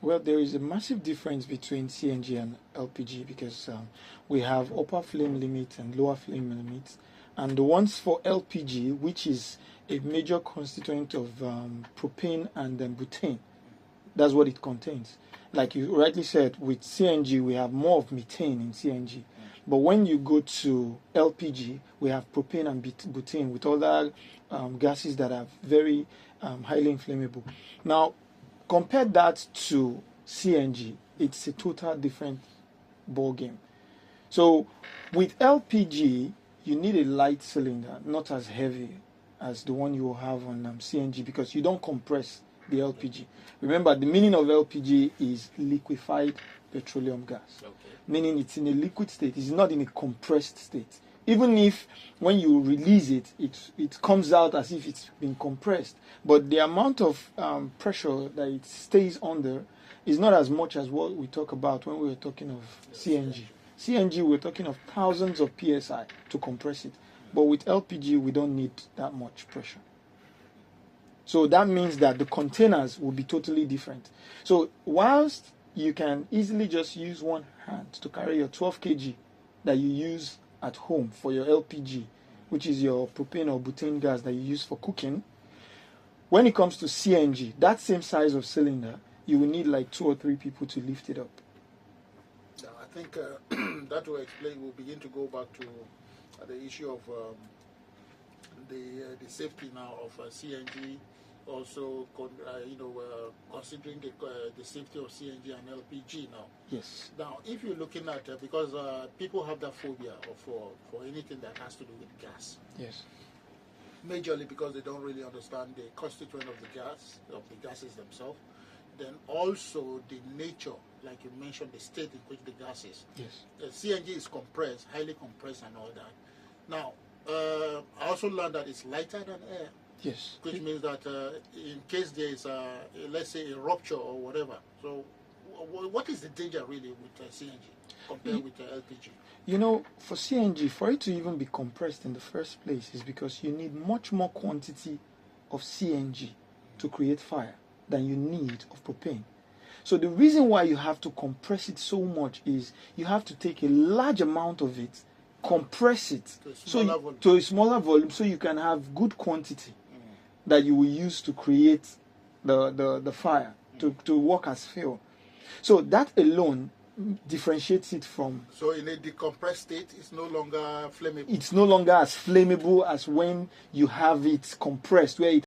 Well, there is a massive difference between CNG and LPG because we have upper flame limit and lower flame limits. And the ones for LPG, which is a major constituent of propane and butane, that's what it contains. Like you rightly said, with CNG, we have more of methane in CNG. But when you go to LPG, we have propane and butane with other gases that are very highly inflammable. Now, compare that to CNG, it's a total different ball game. So with LPG, you need a light cylinder, not as heavy as the one you will have on CNG, because you don't compress the LPG. Remember, the meaning of LPG is liquefied petroleum gas, meaning it's in a liquid state. It's not in a compressed state. Even if when you release it, it comes out as if it's been compressed. But the amount of pressure that it stays under is not as much as what we talk about when we were talking of CNG. CNG, we're talking of thousands of PSI to compress it. But with LPG, we don't need that much pressure. So that means that the containers will be totally different. So whilst you can easily just use one hand to carry your 12 kg that you use at home for your LPG, which is your propane or butane gas that you use for cooking, when it comes to CNG, that same size of cylinder, you will need like 2 or 3 people to lift it up. Yeah, I think that will explain. We'll begin to go back to the issue of the safety now of CNG. Also, considering the safety of CNG and LPG now. Yes. Now, if you're looking at because people have that phobia for anything that has to do with gas. Yes. Majorly because they don't really understand the constituent of the gases themselves. Then also the nature, like you mentioned, the state in which the gas is. Yes. CNG is compressed, highly compressed, and all that. Now, I also learned that it's lighter than air. Yes. Which means that in case there is, let's say, a rupture or whatever. So, what is the danger really with CNG compared with LPG? You know, for CNG, for it to even be compressed in the first place is because you need much more quantity of CNG to create fire than you need of propane. So the reason why you have to compress it so much is you have to take a large amount of it, compress it to a smaller volume so you can have good quantity that you will use to create the fire, to work as fuel. So that alone differentiates it from... So in a decompressed state, it's no longer flammable? It's no longer as flammable as when you have it compressed, where it